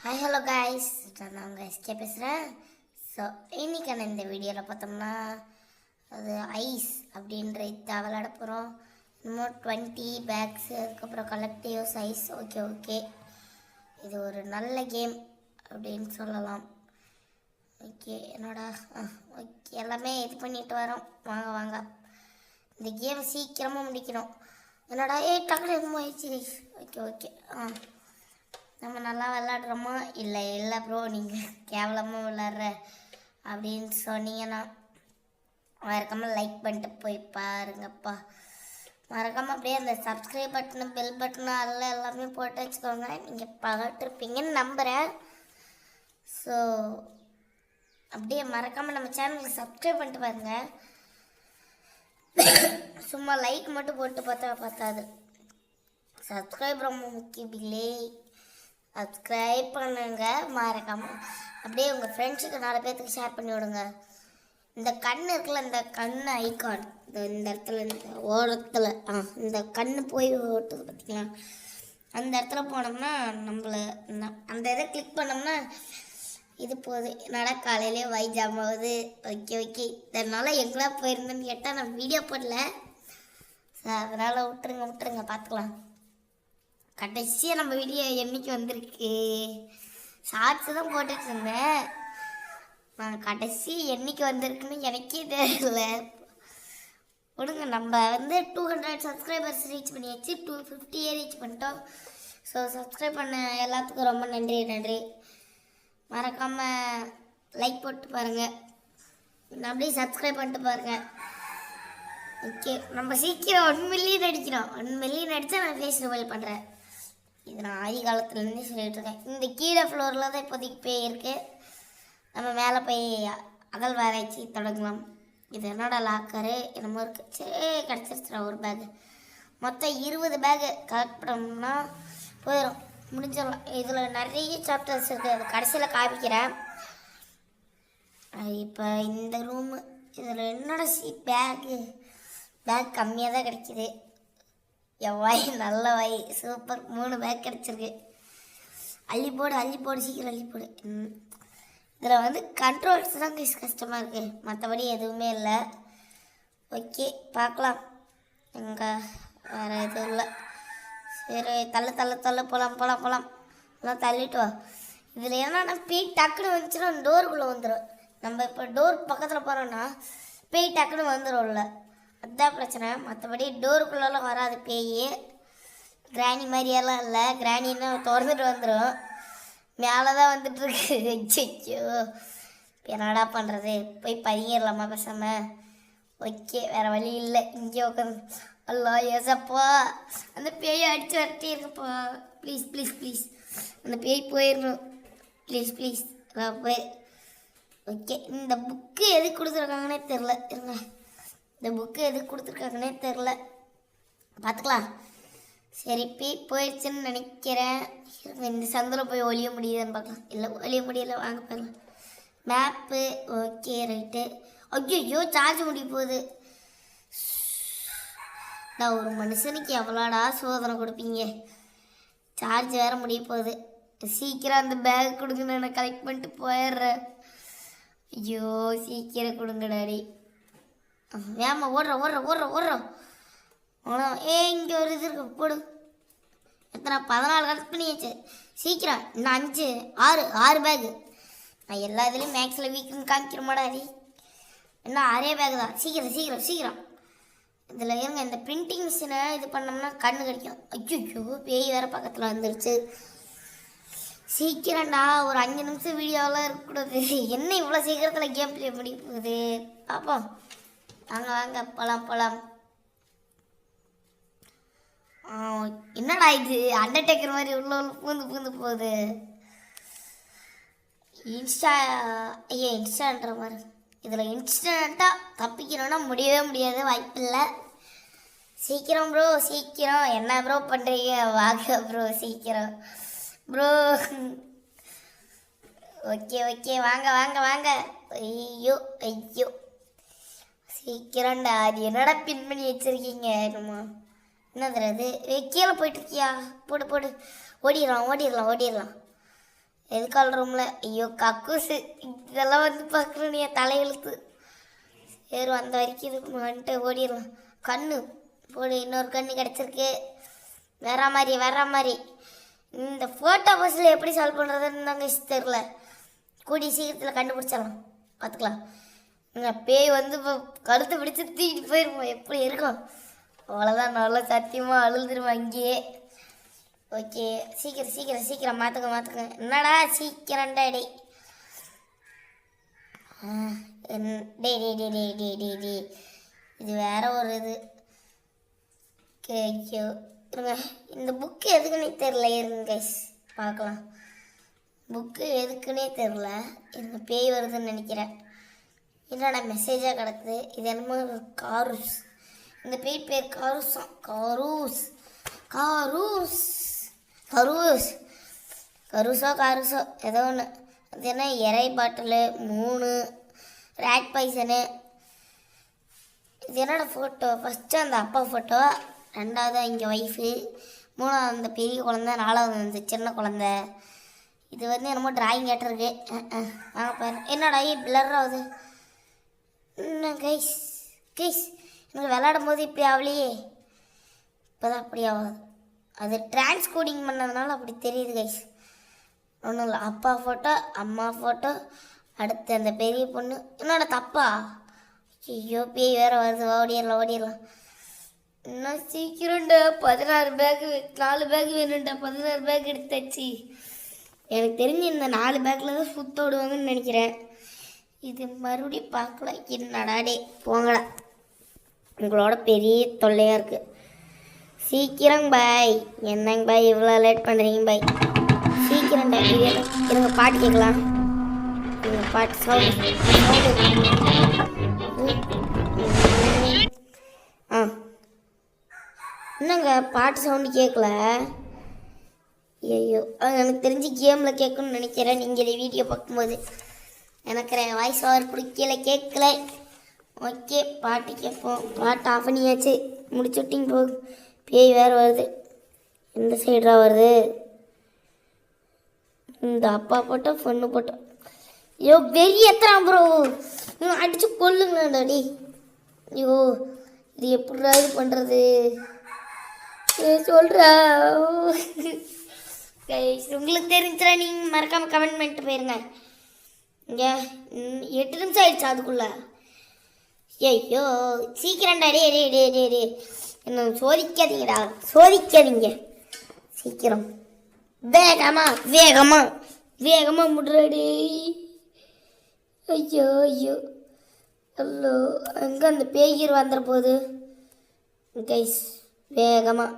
Hi hello guys, நான் உங்கள் SK பேசுகிறேன். ஸோ இன்றைக்கான இந்த வீடியோவில் பார்த்தோம்னா அது ஐஸ் அப்படின்ற இதை விளையாட போகிறோம். இன்னும் 20 பேக்ஸு, அதுக்கப்புறம் கலெக்டிவ்ஸ் ஐஸ். ஓகே இது ஒரு நல்ல கேம் அப்படின்னு சொல்லலாம். ஓகே என்னோட ஓகே எல்லாமே இது பண்ணிட்டு வரோம். வாங்க இந்த கேம் சீக்கிரமாக முடிக்கணும். என்னடா டக்குனு என்னமோ ஆயிடுச்சு. ஓகே நம்ம நல்லா விளாட்றோமா? இல்லை ப்ரோ, நீங்கள் கேவலமாக விளாட்ற அப்படின்னு சொன்னீங்கன்னா மறக்காமல் லைக் பண்ணிட்டு போய் பாருங்கப்பா. மறக்காமல் அப்படியே அந்த சப்ஸ்கிரைப் பட்டனு பெல் பட்டனு அதில் எல்லாமே போட்டு வச்சுக்கோங்க. நீங்கள் பார்த்துருப்பீங்கன்னு நம்புகிறேன். ஸோ அப்படியே மறக்காமல் நம்ம சேனலுக்கு சப்ஸ்கிரைப் பண்ணிட்டு பாருங்கள். சும்மா லைக் மட்டும் போட்டு பார்த்தா பார்த்தாது, சப்ஸ்கிரைப் ரொம்ப முக்கியம். பில்லே சப்ஸ்கிரைப் பண்ணுங்க மறக்காம. அப்படியே உங்கள் ஃப்ரெண்ட்ஸுக்கு 4 பேர்த்துக்கு ஷேர் பண்ணி விடுங்க. இந்த கண் இருக்குல்ல, இந்த கண் ஐக்கான் இந்த இடத்துல, இந்த ஓரத்தில் இந்த கண் போய் ஓட்டுது பார்த்திங்களா, அந்த இடத்துல போனோம்னா நம்மளை அந்த இதை கிளிக் பண்ணோம்னா இது போகுது. காலையிலே வைஜாம் ஆகுது. ஓகே இதனால் எங்கெல்லாம் போயிருந்தேன்னு கேட்டால் நான் வீடியோ போடல. அதனால் விட்டுருங்க பார்த்துக்கலாம். கடைசியாக நம்ம வீடியோ என்றைக்கு வந்திருக்கு, ஷார்ட்ஸு தான் போட்டுட்டு இருந்தேன். நான் கடைசி என்றைக்கு வந்திருக்குன்னு எனக்கே தெரியல. விடுங்க, நம்ம 200 சப்ஸ்கிரைபர்ஸ் ரீச் பண்ணியாச்சு. 250 ரீச் பண்ணிட்டோம். ஸோ சப்ஸ்கிரைப் பண்ண எல்லாத்துக்கும் ரொம்ப நன்றி. மறக்காமல் லைக் போட்டு பாருங்கள், அப்படியே சப்ஸ்கிரைப் பண்ணிட்டு பாருங்கள். ஓகே நம்ம சீக்கிரம் 1 மில்லியன் அடிக்கிறோம். 1 மில்லியன் அடித்தா நான் ஃபேஸ் ரிவீல் பண்ணுறேன். இது நான் ஆதி காலத்துலேருந்தே சொல்லிகிட்ருக்கேன். இந்த கீழே ஃப்ளோரில் தான் இப்போதைக்கு போய் இருக்குது. நம்ம மேலே போய் அகழ்வாராய்ச்சி தொடங்கலாம். இது என்னோட லாக்கரு என்னமோ இருக்குது. சரி கிடச்சிருச்சுடா ஒரு பேகு. மொத்தம் 20 பேகு கலெக்ட் பண்ணோம்னா போயிடும், முடிஞ்சிடலாம். இதில் நிறைய சாப்டர்ஸ் இருக்குது, அது கடைசியில் காமிக்கிறேன். இப்போ இந்த ரூமு இதில் என்னோட பேக் கம்மியாக தான் கிடைக்கிது. என் வாய் நல்ல வாய், சூப்பர். 3 பேக் கிடச்சிருக்கு. அள்ளி போடு சீக்கிரம் அள்ளி போடு. இதில் கண்ட்ரோல்ஸ் தான் கஷ்டமாக இருக்குது, மற்றபடி எதுவுமே இல்லை. ஓகே பார்க்கலாம். எங்கே வேறு எதுவும் இல்லை. சரி தள்ள போகலாம். எல்லாம் தள்ளிட்டு வா. இதில் என்னன்னா பேய் டக்குன்னு வந்துச்சுன்னா டோருக்குள்ளே வந்துடும். நம்ம இப்போ டோர் பக்கத்தில் போகிறோன்னா பேய் டக்குன்னு வந்துடும்ல, அதுதான் பிரச்சனை. மற்றபடி டோருக்குள்ளெல்லாம் வராது பேய். கிராணி மாதிரியெல்லாம் இல்லை. கிராணின்னா திறந்துட்டு வந்துடும், மேலே தான் வந்துட்டுருக்கு. அச்சோ என்னடா பண்ணுறது, போய் பதுங்கிடலாமா பேசாமல்? ஓகே வேறு வழி இல்லை. இங்கே உட்காந்து அல்லா ஏசப்பா, அந்த பேயை அடித்து வரட்டே இருக்குப்பா. ப்ளீஸ் அந்த பேய் போயிடணும். ப்ளீஸ் போய். ஓகே இந்த புக்கு எதுக்கு கொடுத்துருக்காங்கன்னே தெரில. இருங்க, இந்த புக்கு எதுக்கு கொடுத்துருக்காங்கன்னே தெரில, பார்த்துக்கலாம். சரி போயிடுச்சுன்னு நினைக்கிறேன். இந்த சந்தில் போய் ஒழிய முடியுதுன்னு பார்க்கலாம். இல்லை ஒழிய முடியலை, வாங்க போயிடலாம். Map okay right. ஐயோ சார்ஜ் முடிய போகுது. நான் ஒரு மனுஷனுக்கு எவ்வளோடா சோதனை கொடுப்பீங்க? சார்ஜ் வேறு முடிய போகுது. சீக்கிரம் அந்த பேக் கொடுங்க, நான் கலெக்ட் பண்ணிட்டு போயிடுறேன். ஐயோ சீக்கிரம் கொடுங்கடாடி. ஏமா ஓடுறோம். இங்கே ஒரு இது இருக்கு, போடு. எத்தனை 14 கலெக்ட் பண்ணியாச்சு. சீக்கிரம் இன்னும் 5 6 பேகு. நான் எல்லா இதுலேயும் மேக்ஸில் வீக்குன்னு காமிக்கிறமாடாடி. இன்னும் 6 பேகு தான். சீக்கிரம். இதில் இருங்க, இந்த பிரிண்டிங் மிஷினை இது பண்ணோம்னா கண்ணு கிடைக்கும். ஐயோ பேய் வேறு பக்கத்தில் வந்துருச்சு. சீக்கிரம்டா, ஒரு 5 நிமிஷம் வீடியோவெலாம் இருக்கக்கூடாது. என்ன இவ்வளோ சீக்கிரத்தில் கேம் ப்ளே முடிய போகுது பார்ப்போம். வாங்க போகலாம். என்னடா இது அண்டர்டேக்கர் மாதிரி உள்ள பூந்து போகுது. இன்ஸ்டான்ற மாதிரி. இதில் இன்ஸ்டண்ட்டாக தப்பிக்கணும்னா முடியவே முடியாது, வாய்ப்பில்லை. சீக்கிரம் ப்ரோ சீக்கிரம். என்ன ப்ரோ பண்ணுறீங்க? வாங்க ப்ரோ சீக்கிரம் ப்ரோ. ஓகே வாங்க. ஐயோ சீக்கிரம்டா. அது என்னடா பின் பண்ணி வச்சுருக்கீங்க? என்னது அது? கீழே போயிட்டுருக்கியா? போடு ஓடிடலாம். எதுக்கால் ரூமில் ஐயோ கக்கூசு இதெல்லாம் வந்து பார்க்குறேன் என் தலையெழுத்து. சரி வந்த வரைக்கும் இதுக்கு வந்துட்டு ஓடிடலாம். கண்ணு போடு, இன்னொரு கண்ணு கிடச்சிருக்கு. வேற மாதிரி இந்த ஃபோட்டோ பஸ்ஸில் எப்படி சால்வ் பண்ணுறதுன்னு தாங்க தெரில. கூடிய சீக்கிரத்தில் கண்டுபிடிச்சிடலாம், பார்த்துக்கலாம். பேய் வந்து இப்போ கழுத்தை பிடிச்சி தூக்கிட்டு போயிருப்போம், எப்படி இருக்கும் அவ்வளோதான். நல்லா சத்தியமாக அழுதுருவோம் அங்கேயே. ஓகே சீக்கிரம் மாற்றுங்க. என்னடா சீக்கிரம்டா டே டே இது வேற ஒரு இது. இருங்க, இந்த புக்கு எதுக்குன்னே தெரில. இருங்க கைஸ் பார்க்கலாம். புக்கு எதுக்குன்னே தெரில. இருங்க, பேய் வருதுன்னு நினைக்கிறேன். என்னடா மெசேஜாக கிடக்குது. இது என்னமோ காரூஸ். இந்த பேய் பேர் காரூஸாம். காரூஸோ ஏதோ ஒன்று. அது என்ன இறை பாட்டிலு 3 ரேட் பைசனு. இது என்னோட ஃபோட்டோ. ஃபஸ்ட்டு அந்த அப்பா ஃபோட்டோ, 2வது இங்கே ஒய்ஃபு, 3வது அந்த பெரிய குழந்த, 4வது அந்த சின்ன குழந்த. இது வந்து என்னமோ டிராயிங் கேட்டிருக்கு. பாரு என்னடா பிளர் ஆகுது. இன்னும் கைஸ் எனக்கு விளையாடும் போது இப்படி ஆகலையே. இப்போ தான் அப்படி ஆகாது. அது டிரான்ஸ்கோடிங் பண்ணதுனால அப்படி தெரியுது கைஸ். ஒன்றும் இல்லை. அப்பா ஃபோட்டோ, அம்மா ஃபோட்டோ, அடுத்து அந்த பெரிய பொண்ணு. என்னோட தப்பா? ஐயோ பேய் வேறு வருது. ஓடிடலாம். இன்னும் சீக்கிரம்டா. 16 பேக்கு, 4 பேக் வேணும்டா. 16 பேக் எடுத்தாச்சு. எனக்கு தெரிஞ்சு இந்த 4 பேக்கில் தான் சுத்த விடுவாங்கன்னு நினைக்கிறேன். இது மறுபடியும் பார்க்கல. என்னடாடே போங்கடா, உங்களோட பெரிய தொல்லையாக இருக்குது. சீக்கிரம் பாய். என்னங்க பாய் இவ்வளோ லேட் பண்ணுறீங்க பாய்? சீக்கிரம்டா. இருங்க பாட்டு கேட்கலாம். பாட்டு சவுண்டு. என்னங்க பாட்டு சவுண்டு கேட்கல? ஐயோ, எனக்கு தெரிஞ்சு கேமில் கேட்கணும்னு நினைக்கிறேன். நீங்கள் வீடியோ பார்க்கும்போது எனக்கு வாய்ஸ் ஓவர் பிடிக்கல, கேட்கல. ஓகே பாட்டு கேட்போம். பாட்டு ஆஃப் பண்ணியாச்சு, முடிச்சு விட்டிங்க போகுது. பேய் வேறு வருது. எந்த சைடாக வருது? இந்த அப்பா போட்டோம், பொண்ணு போட்டோம். ஐயோ வெறி எத்தனை ப்ரோ, அடித்து கொல்லுங்கடாடி. ஐயோ இது எப்படிடா இது பண்ணுறது? சொல்கிறா உங்களுக்கு தெரிஞ்சுடா. நீங்கள் மறக்காமல் கமெண்ட் பண்ணிட்டு போயிருங்க. இங்கே 8 நிமிஷம் ஆயிடுச்சா அதுக்குள்ளே? ஐயோ சீக்கிரம்டா. டே என்ன சோதிக்காதீங்க. சீக்கிரம் வேகமாக முடுறாடி. ஐயோ ஹலோ, அங்கே அந்த பேய்கீர் வந்துட போகுது கைஸ். வேகமாக.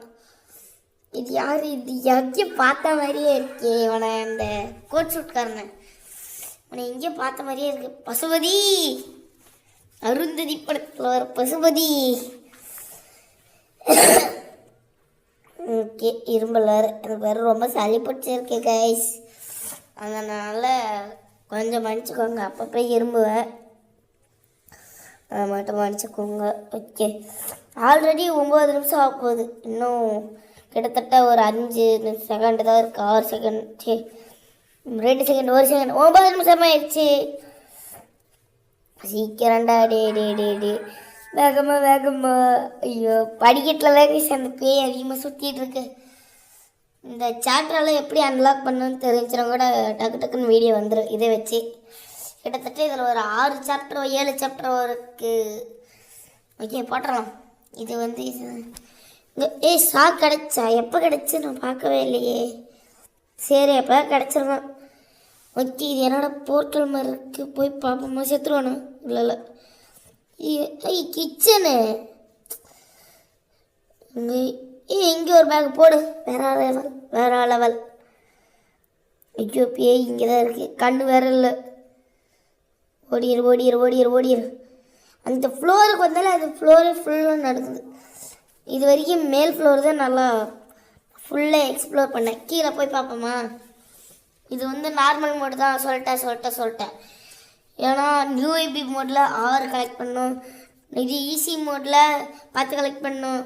இது யார்? இது எங்கேயும் பார்த்த மாதிரியே இருக்கே. இவனை அந்த கோட் சூட்காரனை உன்னை எங்கேயும் பார்த்த மாதிரியே இருக்கு. பசுபதி, அருந்ததி படத்தில் வர பசுபதி. ஓகே இரும்பல் வேறு. எனக்கு வேறு ரொம்ப சளி பிடிச்சிருக்கு கைஸ். அதனால் கொஞ்சம் மன்னிச்சுக்கோங்க. அப்பப்போ இரும்புவேன், அதை மட்டும் மன்னிச்சுக்கோங்க. ஓகே ஆல்ரெடி 9 நிமிஷம் ஆக போகுது. இன்னும் கிட்டத்தட்ட ஒரு 5 செகண்ட் தான் இருக்குது. 6 செகண்ட், 2 செகண்ட், 1 செகண்ட், 9 நிமிஷம் ஆயிடுச்சு. சீக்கிரம்டா. டே வேகமா. ஐயோ படிக்கட்டில் அந்த பேய் அதிகமாக சுற்றிட்டு இருக்கு. இந்த சாப்டரெல்லாம் எப்படி அன்லாக் பண்ணணும்னு தெரிஞ்சிடும் கூட டக்குன்னு வீடியோ வந்துடும். இதை வச்சு கிட்டத்தட்ட இதில் ஒரு 6 சாப்டர் 7 சாப்டர் இருக்குது. ஓகே போட்டுடலாம். இது வந்து ஷாக் கிடச்சா? எப்போ கிடச்சி நான் பார்க்கவே இல்லையே. சரி எப்போ கிடச்சிருவேன். ஓகே இது என்னோட போர்ட்டல் மாதிரி இருக்குது. போய் பார்ப்போமா? செத்துருவானா? இல்லை கிச்சனு. இங்கே ஒரு பேக் போடு. வேற லெவல். ஐயோ பேய் இங்கே தான் இருக்குது. கண்ணு வேற இல்லை. ஓடிடு. அந்த ஃப்ளோருக்கு வந்தாலும் அது ஃப்ளோரே ஃபுல்லாக நடக்குது. இது வரைக்கும் மேல் ஃப்ளோர் தான் நல்லா ஃபுல்லாக எக்ஸ்ப்ளோர் பண்ணேன். கீழே போய் பார்ப்போமா? இது வந்து நார்மல் மோடு தான். சொல்லிட்டேன். ஏன்னா நியூஐபி மோடில் 6 கலெக்ட் பண்ணணும். இது ஈஸி மோடில் 10 கலெக்ட் பண்ணணும்.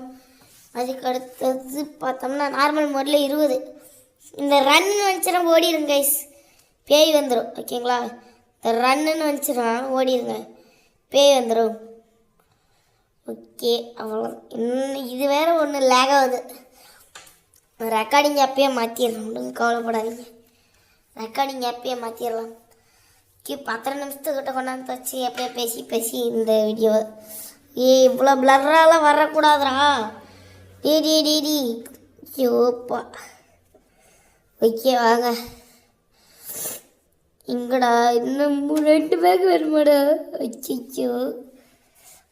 அதுக்கு அடுத்தது பார்த்தோம்னா நார்மல் மோடில் 20. இந்த ரன் வந்துச்சுன்னா ஓடிடுங்க கைஸ். பேய் வந்துடும். ஓகேங்களா? இந்த ரன்னுன்னு வந்துச்சுன்னா ஓடிடுங்க, பேய் வந்துடும். ஓகே, அவ்வளோ. இன்னும் இது வேறு ஒன்று லேக் ஆகுது. ரெக்கார்டிங் அப்பயே மாற்றிடலாம், ஒன்றும் கவலைப்படாதீங்க. ரெக்கார்டிங் அப்பயே மாற்றிடலாம். ஓகே, 10 நிமிஷத்துக்கிட்ட கொண்டாந்து வச்சு எப்படியே பேசி பேசி இந்த வீடியோ இவ்வளோ பிளர்ராலாம் வரக்கூடாதுரா. டி ஐயோப்பா. ஓகே வாங்க. இங்கடா இன்னும் 2 பேக் வருமாடா. அச்சோ,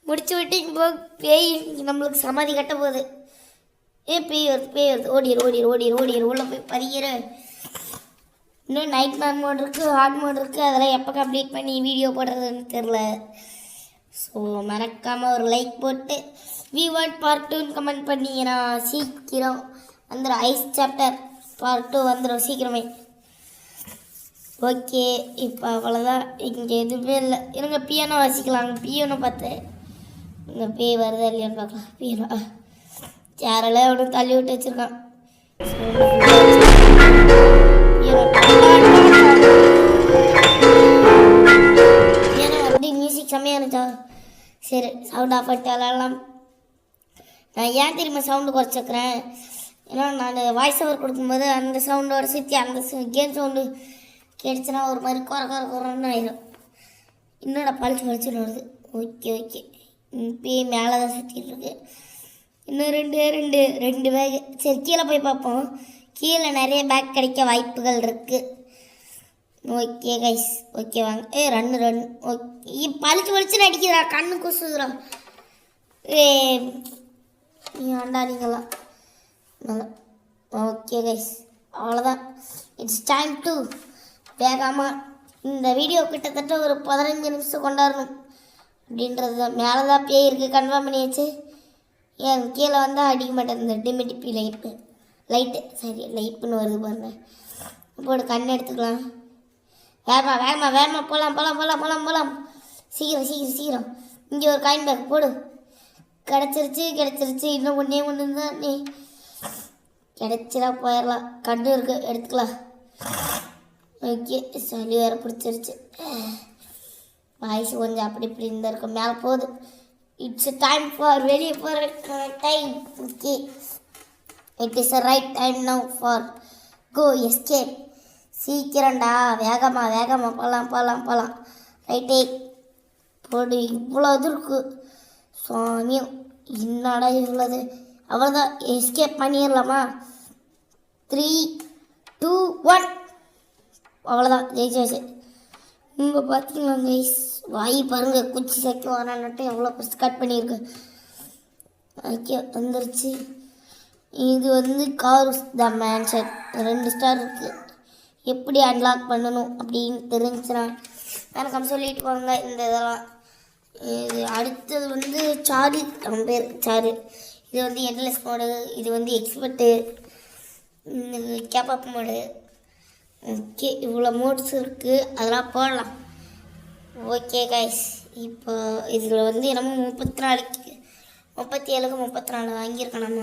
முடிச்சு விட்டு இப்போ பேய் நம்மளுக்கு சமாதி கட்ட போகுது. பேய் வருது. ஓடிடு உள்ள போய் பதிகிற. இன்னும் நைட் மோட் இருக்குது, ஹார்ட் மோட் இருக்குது. அதெல்லாம் எப்போ கம்ப்ளீட் பண்ணி வீடியோ போடுறதுன்னு தெரில. ஸோ மறக்காமல் ஒரு லைக் போட்டு V1 Part 2 கமெண்ட் பண்ணிங்கன்னா சீக்கிரம் வந்துடும். ஐஸ் சாப்டர் Part 2 வந்துடும் சீக்கிரமே. ஓகே, இப்போ அவ்வளோதான். இங்கே எதுவுமே இல்லை. இருங்க, பியானோ வாசிக்கலாம். பியானோ பார்த்தேன். இங்கே பேய் வருதா இல்லையான்னு பார்க்கலாம். பியானோ சேரெல்லாம் எவ்வளோ தள்ளி விட்டு வச்சுருக்கான். அப்படி மியூசிக் செம்மையாக இருந்துச்சா? சரி, சவுண்ட் ஆஃப் பண்ணிட்டு விளாட்லாம். நான் ஏன் தெரியுமா சவுண்டு குறைச்சிக்கிறேன்? ஏன்னா நான் வாய்ஸ் ஓவர் கொடுக்கும்போது அந்த சவுண்டோட சுற்றி அந்த கேம் சவுண்டு கேட்டுச்சுன்னா ஒரு மாதிரி குறைன்னு ஆயிடும். இன்னோட பழிச்சுன்னு வருது. ஓகே, இப்பயே மேலே தான் சுற்றிட்டு இருக்கு. இன்னும் ரெண்டு பேக். சரி, கீழே போய் பார்ப்போம். கீழே நிறைய பேக் கிடைக்க வாய்ப்புகள் இருக்குது. ஓகே கைஸ், ஓகே வாங்க. Run okay. பழிச்சுன்னு அடிக்கிறா, கண்ணு குசுதுறான். வேண்டா நீங்களாம். ஓகே கைஸ், அவ்வளோதான். இட்ஸ் டைம் டு வேகமாக இந்த வீடியோ கிட்டத்தட்ட ஒரு 15 நிமிஷம் கொண்டாடணும் அப்படின்றது தான். மேலே தான் பேய் இருக்குது, கன்ஃபார்ம் பண்ணியாச்சு. ஏன் கீழே வந்தால் அடிக்க மாட்டேன். இந்த டிமிடிப்பி லைட்டு சரி லைட்டுன்னு வருது பாருங்க. போடு, கண் எடுத்துக்கலாம். வேகமாக போகலாம். சீக்கிரம். இங்கே ஒரு காயின் பேக் போடு. கிடச்சிருச்சு. இன்னும் ஒன்று தான். நீ கிடச்சிடா போயிடலாம். கண்ணு இருக்கு, எடுத்துக்கலாம். ஓகே, சளி வேறு பிடிச்சிருச்சு. வாய்ஸ் கொஞ்சம் அப்படி இப்படி இருந்தால் இருக்கும். மேலே போகுது. இட்ஸ் டைம் ஃபார் வெளியே போகிற time. Okay, it is a right time now for go escape. சீக்கிரம்டா, வேகமாக போகலாம். ரைட்டே போடு. இவ்வளோ இது இருக்குது சுவாமியும். என்னடா இவ்வளோது? அவ்வளோதான், எஸ்கேப் பண்ணிடலாமா? 3, 2, 1. அவ்வளோதான், ஜெயிச்சாச்சு. இங்கே பார்த்தீங்களா கைஸ், வாய் பாருங்கள், குச்சி சக்கி வரான்ட்டு எவ்வளோ பெருசு கட் பண்ணியிருக்கு. ஓகே, வந்துருச்சு. இது வந்து கார்ஸ் த மேன்ஷன் 2 ஸ்டார் இருக்குது. எப்படி அன்லாக் பண்ணணும் அப்படின்னு தெரிஞ்சுன்னா எனக்கு சொல்லிட்டு போங்க. இந்த இதெல்லாம் இது அடுத்தது வந்து சாரு, அவன் பேர் சாரு. இது வந்து என்லெஸ் மோடு, இது வந்து எக்ஸ்பர்ட்டு, கேப்அப் மோடு. ஓகே, இவ்வளோ மோட்ஸ் இருக்குது, அதெல்லாம் போடலாம். ஓகே கைஸ், இப்போ இதில் வந்து என்னமோ 34க்கு 37க்கு 34 வாங்கியிருக்கோம் நம்ம.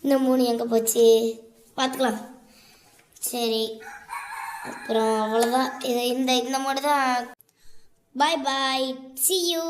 இன்னும் 3 எங்கே போச்சு பார்த்துக்கலாம். சரி, அப்புறம் அவ்வளோதான். இந்த மோடு தான். பாய், see you.